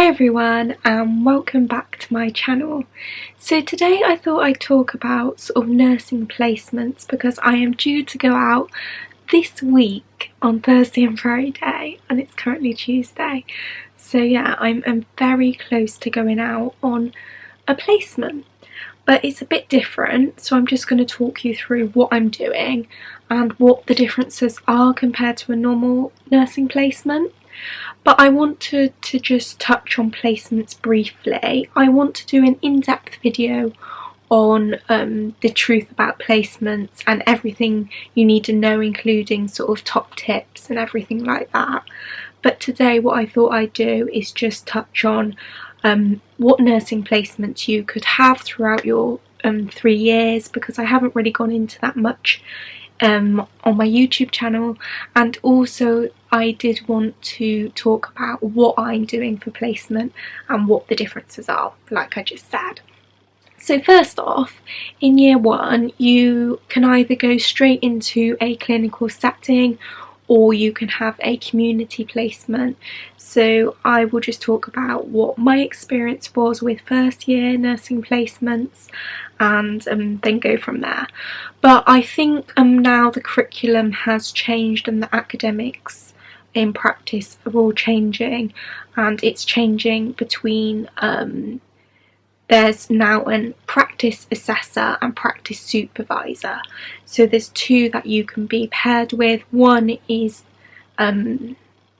Hi everyone and welcome back to my channel. So today I thought I'd talk about sort of nursing placements because I am due to go out this week on Thursday and Friday and it's currently Tuesday. So yeah, I'm very close to going out on a placement. But it's a bit different, so I'm just going to talk you through what I'm doing and what the differences are compared to a normal nursing placement. But I wanted to just touch on placements briefly. I want to do an in-depth video on the truth about placements and everything you need to know, including sort of top tips and everything like that. But today what I thought I'd do is just touch on what nursing placements you could have throughout your 3 years, because I haven't really gone into that much on my YouTube channel, and also I did want to talk about what I'm doing for placement and what the differences are, like I just said. So first off, in year 1 you can either go straight into a clinical setting or you can have a community placement. So I will just talk about what my experience was with first year nursing placements and then go from there. But I think now the curriculum has changed and the academics in practice are all changing, and it's changing between there's now a practice assessor and practice supervisor. So there's 2 that you can be paired with. One is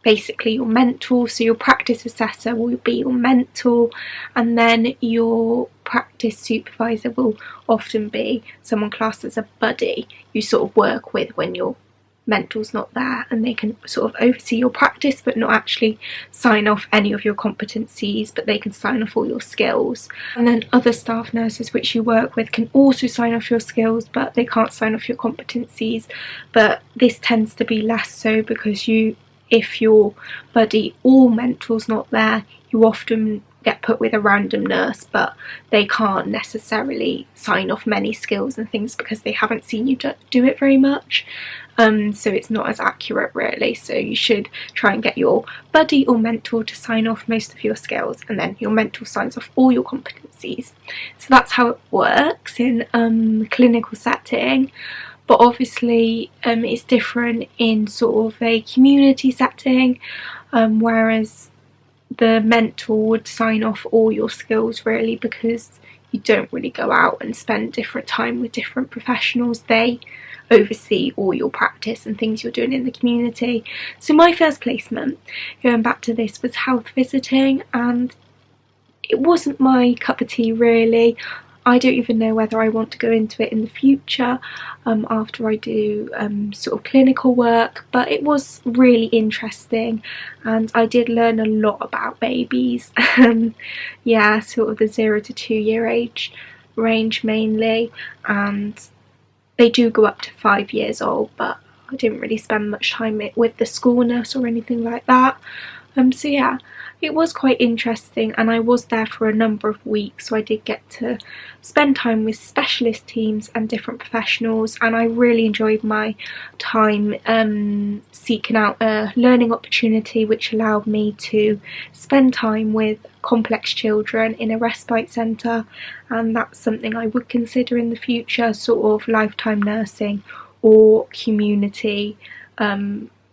basically your mentor, so your practice assessor will be your mentor, and then your practice supervisor will often be someone classed as a buddy you sort of work with when your mentor's not there, and they can sort of oversee your practice but not actually sign off any of your competencies, but they can sign off all your skills. And then other staff nurses which you work with can also sign off your skills, but they can't sign off your competencies. But this tends to be less so because if your buddy or mentor's not there, you often get put with a random nurse, but they can't necessarily sign off many skills and things because they haven't seen you do it very much. So it's not as accurate really. So you should try and get your buddy or mentor to sign off most of your skills, and then your mentor signs off all your competencies. So that's how it works in the clinical setting. But obviously it's different in sort of a community setting, whereas the mentor would sign off all your skills really, because you don't really go out and spend different time with different professionals. They oversee all your practice and things you're doing in the community. So my first placement, going back to this, was health visiting, and it wasn't my cup of tea really. I don't even know whether I want to go into it in the future after I do sort of clinical work, but it was really interesting and I did learn a lot about babies. Yeah, sort of the 0 to 2 year age range mainly, and they do go up to 5 years old, but I didn't really spend much time with the school nurse or anything like that. So yeah, it was quite interesting, and I was there for a number of weeks, so I did get to spend time with specialist teams and different professionals, and I really enjoyed my time seeking out a learning opportunity which allowed me to spend time with complex children in a respite centre, and that's something I would consider in the future, sort of lifetime nursing or community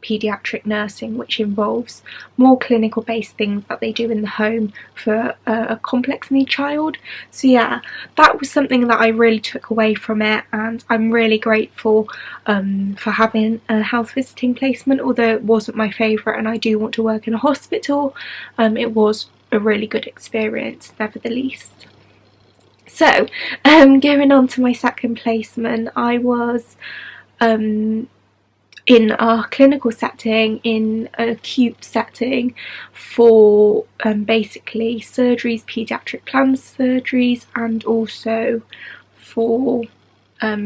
paediatric nursing, which involves more clinical based things that they do in the home for a complex need child. So yeah, that was something that I really took away from it, and I'm really grateful for having a health visiting placement. Although it wasn't my favourite and I do want to work in a hospital, it was a really good experience nevertheless. So going on to my second placement, I was in a clinical setting, in an acute setting for basically surgeries, paediatric planned surgeries, and also for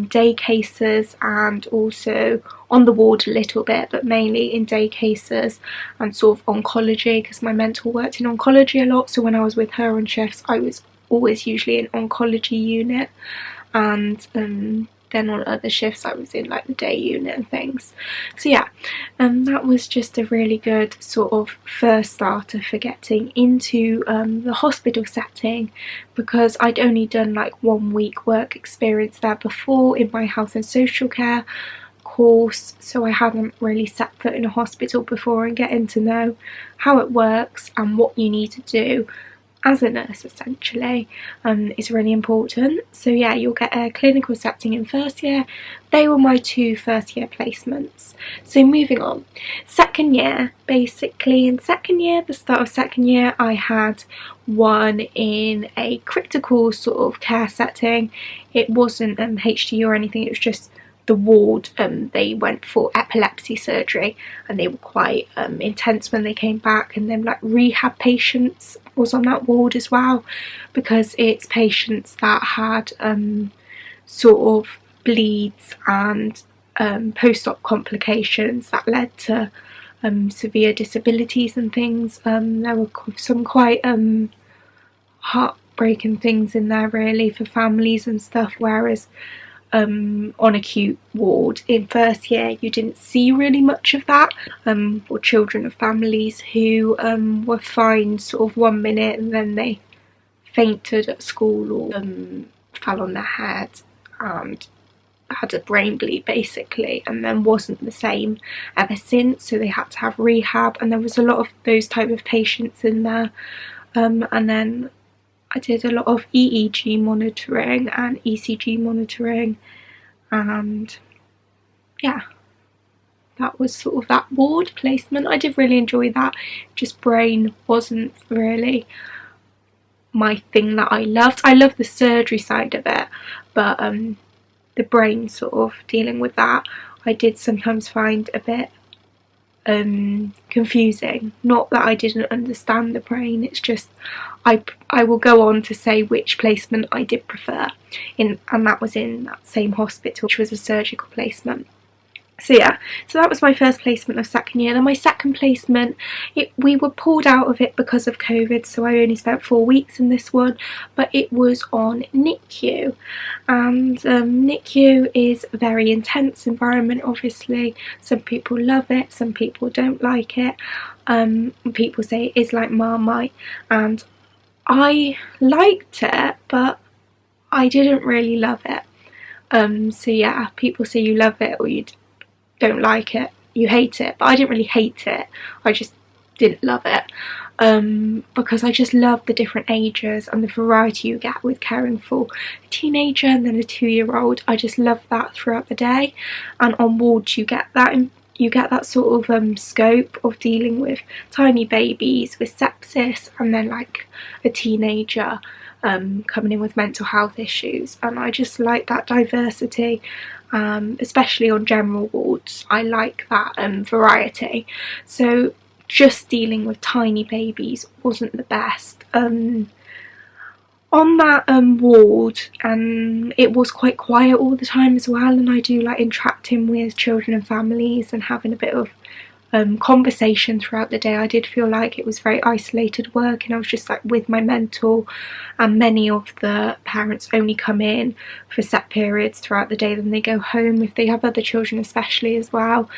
day cases, and also on the ward a little bit, but mainly in day cases and sort of oncology, because my mentor worked in oncology a lot. So when I was with her on shifts, I was always usually in oncology unit, and then on other shifts I was in like the day unit and things. So yeah, that was just a really good sort of first starter for getting into the hospital setting, because I'd only done like 1 week work experience there before in my health and social care course, so I hadn't really set foot in a hospital before, and getting to know how it works and what you need to do as a nurse essentially is really important. So yeah, you'll get a clinical setting in first year. They were my 2 first year placements. So moving on, second year, basically in second year, the start of second year, I had one in a critical sort of care setting. It wasn't HDU or anything, it was just the ward. They went for epilepsy surgery and they were quite intense when they came back, and then like rehab patients was on that ward as well, because it's patients that had sort of bleeds and post-op complications that led to severe disabilities and things. There were some quite heartbreaking things in there really for families and stuff, whereas on acute ward in first year you didn't see really much of that, or children of families who were fine sort of 1 minute and then they fainted at school or fell on their head and had a brain bleed basically, and then wasn't the same ever since, so they had to have rehab, and there was a lot of those type of patients in there. And then I did a lot of EEG monitoring and ECG monitoring, and yeah, that was sort of that ward placement. I did really enjoy that, just brain wasn't really my thing that I loved. I love the surgery side of it, but the brain sort of dealing with that I did sometimes find a bit confusing. Not that I didn't understand the brain, it's just I will go on to say which placement I did prefer, and that was in that same hospital, which was a surgical placement. So yeah, so that was my first placement of second year. Then my second placement, we were pulled out of it because of COVID, so I only spent 4 weeks in this one, but it was on NICU, and NICU is a very intense environment obviously. Some people love it, some people don't like it. People say it is like Marmite, and I liked it, but I didn't really love it. So yeah, people say you love it or you don't like it, you hate it, but I didn't really hate it, I just didn't love it, because I just love the different ages and the variety you get with caring for a teenager and then a 2-year-old. I just love that throughout the day, and on wards you get that, and you get that sort of scope of dealing with tiny babies with sepsis, and then like a teenager coming in with mental health issues, and I just like that diversity, especially on general wards. I like that variety. So just dealing with tiny babies wasn't the best on that ward, and it was quite quiet all the time as well, and I do like interacting with children and families and having a bit of conversation throughout the day. I did feel like it was very isolated work, and I was just like with my mentor, and many of the parents only come in for set periods throughout the day, then they go home if they have other children especially as well.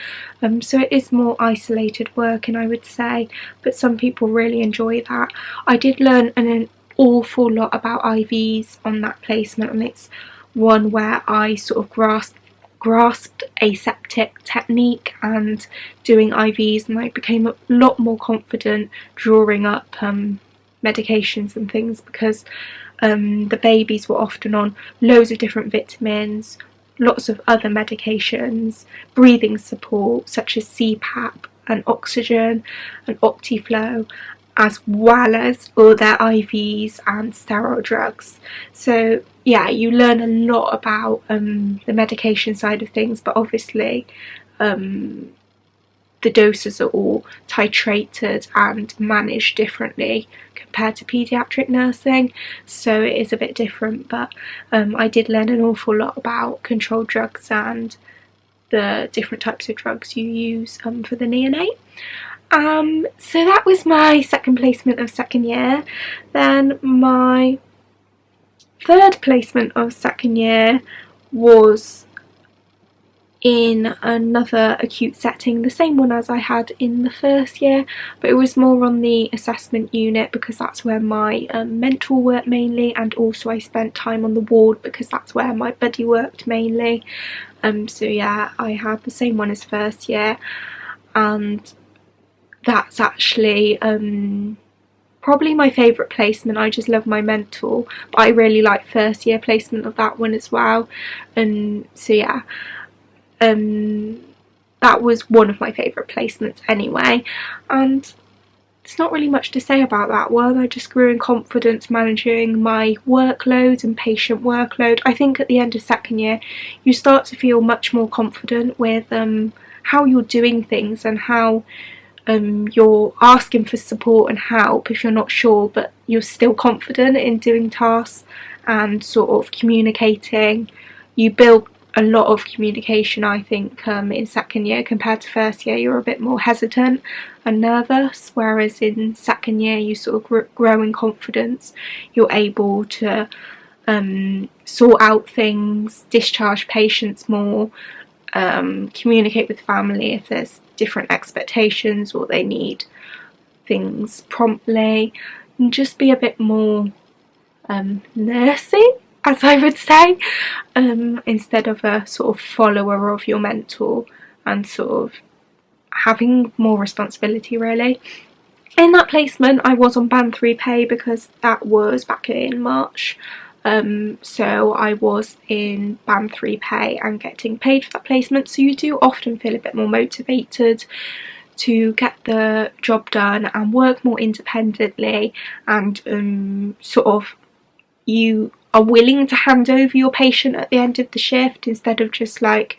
So it is more isolated work, and I would say, but some people really enjoy that. I did learn an awful lot about IVs on that placement, and it's one where I sort of grasped aseptic technique and doing IVs, and I became a lot more confident drawing up medications and things, because the babies were often on loads of different vitamins, lots of other medications, breathing support such as CPAP and oxygen and Optiflow, as well as all their IVs and sterile drugs. So yeah, you learn a lot about the medication side of things, but obviously the doses are all titrated and managed differently compared to paediatric nursing, so it is a bit different, but I did learn an awful lot about controlled drugs and the different types of drugs you use for the neonate. So that was my second placement of second year. Then my third placement of second year was in another acute setting, the same one as I had in the first year, but it was more on the assessment unit because that's where my mentor worked mainly, and also I spent time on the ward because that's where my buddy worked mainly. So yeah, I had the same one as first year, and that's actually probably my favourite placement. I just love my mentor, but I really like first year placement of that one as well. And so yeah, that was one of my favourite placements anyway. And there's not really much to say about that one. I just grew in confidence managing my workload and patient workload. I think at the end of second year you start to feel much more confident with how you're doing things and how you're asking for support and help if you're not sure, but you're still confident in doing tasks and sort of communicating. You build a lot of communication, I think, in second year compared to first year. You're a bit more hesitant and nervous, whereas in second year you sort of grow in confidence. You're able to sort out things, discharge patients more, communicate with family if there's different expectations or they need things promptly, and just be a bit more nursing, as I would say, instead of a sort of follower of your mentor and sort of having more responsibility really. In that placement I was on band 3 pay because that was back in March. So I was in band 3 pay and getting paid for that placement, so you do often feel a bit more motivated to get the job done and work more independently, and sort of you are willing to hand over your patient at the end of the shift instead of just like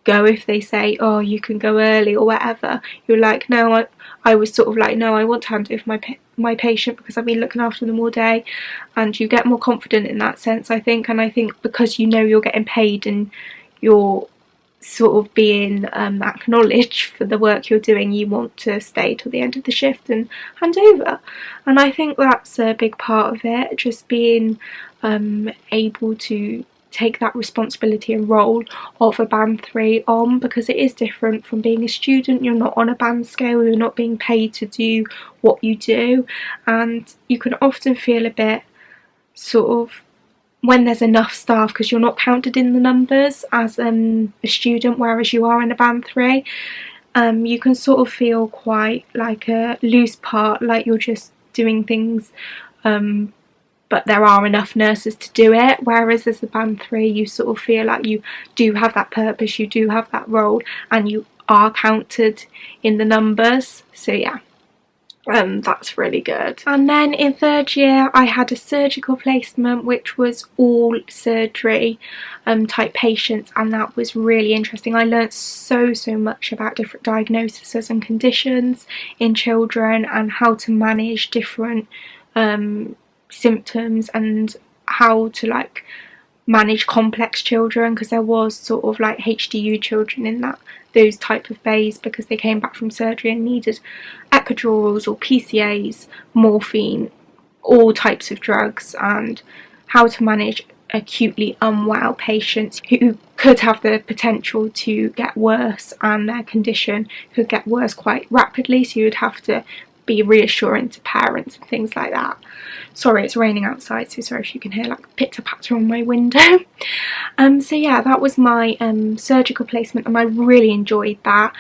go if they say, oh, you can go early or whatever. You're like, no, I was sort of like, no, I want to hand over my patient because I've been looking after them all day, and you get more confident in that sense, I think. And I think because you know you're getting paid and you're sort of being acknowledged for the work you're doing, you want to stay till the end of the shift and hand over. And I think that's a big part of it, just being able to take that responsibility and role of a band 3 on, because it is different from being a student. You're not on a band scale, you're not being paid to do what you do, and you can often feel a bit sort of when there's enough staff, because you're not counted in the numbers as a student, whereas you are in a band 3. You can sort of feel quite like a loose part, like you're just doing things but there are enough nurses to do it, whereas as a band 3 you sort of feel like you do have that purpose, you do have that role, and you are counted in the numbers. So yeah, that's really good. And then in third year I had a surgical placement, which was all surgery type patients, and that was really interesting. I learnt so much about different diagnoses and conditions in children and how to manage different symptoms and how to like manage complex children, because there was sort of like HDU children in those type of bays because they came back from surgery and needed epidurals or PCAs, morphine, all types of drugs, and how to manage acutely unwell patients who could have the potential to get worse, and their condition could get worse quite rapidly, so you would have to be reassuring to parents and things like that. Sorry, it's raining outside, so sorry if you can hear like pitter patter on my window. So yeah, that was my surgical placement, and I really enjoyed that.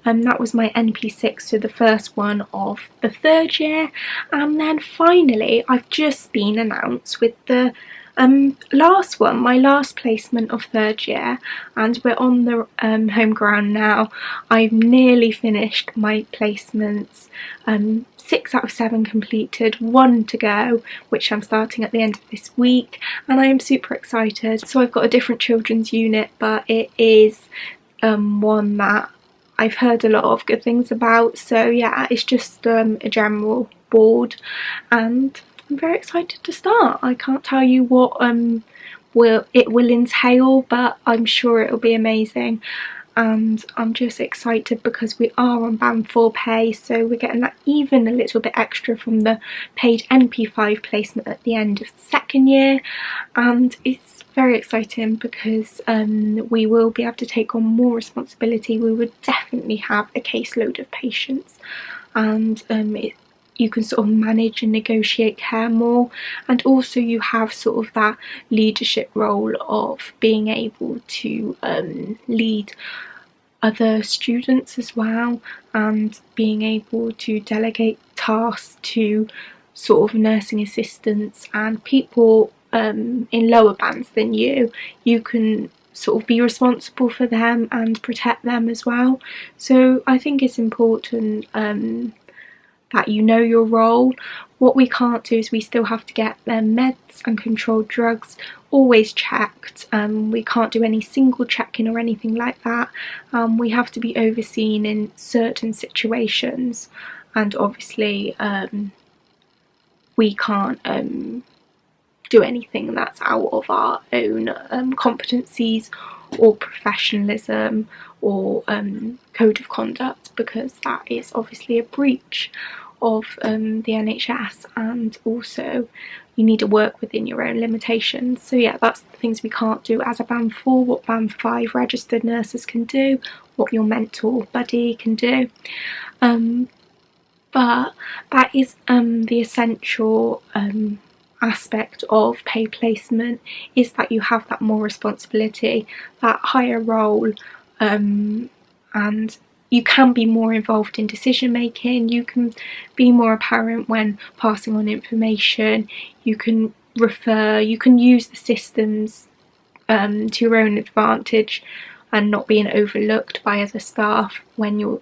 That was my NP6, so the first one of the third year. And then finally I've just been announced with the last one, my last placement of third year, and we're on the home ground now. I've nearly finished my placements, 6 out of 7 completed, 1 to go, which I'm starting at the end of this week, and I am super excited. So I've got a different children's unit, but it is one that I've heard a lot of good things about. So yeah, it's just a general board, and I'm very excited to start. I can't tell you what it will entail, but I'm sure it'll be amazing. And I'm just excited because we are on band 4 pay, so we're getting that even a little bit extra from the paid NP5 placement at the end of second year, and it's very exciting because we will be able to take on more responsibility. We would definitely have a caseload of patients, and you can sort of manage and negotiate care more, and also you have sort of that leadership role of being able to lead other students as well, and being able to delegate tasks to sort of nursing assistants and people in lower bands than you. You can sort of be responsible for them and protect them as well. So I think it's important that you know your role. What we can't do is we still have to get their meds and controlled drugs always checked. We can't do any single checking or anything like that. We have to be overseen in certain situations, and obviously we can't do anything that's out of our own competencies or professionalism or code of conduct, because that is obviously a breach of the NHS, and also you need to work within your own limitations. So yeah, that's the things we can't do as a band 4, what band 5 registered nurses can do, what your mentor buddy can do. But that is the essential aspect of pay placement, is that you have that more responsibility, that higher role, and you can be more involved in decision making, you can be more apparent when passing on information, you can refer, you can use the systems to your own advantage and not being overlooked by other staff whenever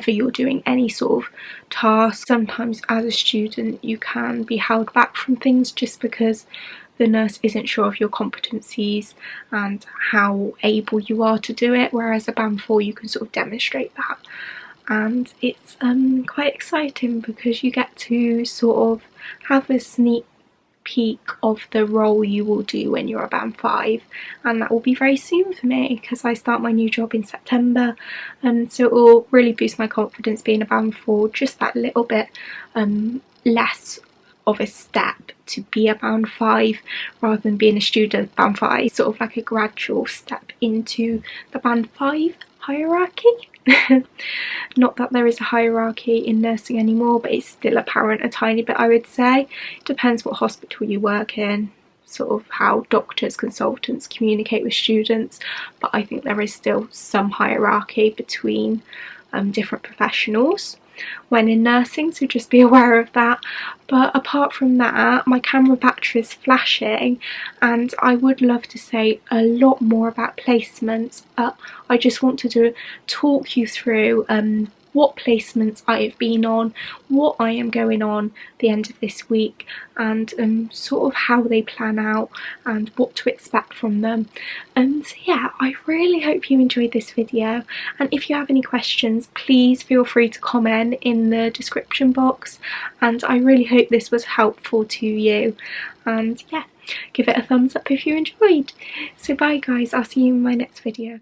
you're doing any sort of task. Sometimes as a student you can be held back from things just because the nurse isn't sure of your competencies and how able you are to do it, whereas a band 4 you can sort of demonstrate that. And it's quite exciting because you get to sort of have a sneak peak of the role you will do when you're a band 5, and that will be very soon for me because I start my new job in September, and so it will really boost my confidence being a band 4, just that little bit less of a step to be a band 5 rather than being a student band 5, sort of like a gradual step into the band 5 hierarchy. Not that there is a hierarchy in nursing anymore, but it's still apparent a tiny bit, I would say. It depends what hospital you work in, sort of how doctors, consultants communicate with students, but I think there is still some hierarchy between different professionals when in nursing, so just be aware of that. But apart from that, my camera battery is flashing and I would love to say a lot more about placements, but I just wanted to talk you through what placements I have been on, what I am going on the end of this week, and sort of how they plan out and what to expect from them. So yeah, I really hope you enjoyed this video, and if you have any questions please feel free to comment in the description box, and I really hope this was helpful to you, and yeah, give it a thumbs up if you enjoyed. So bye guys, I'll see you in my next video.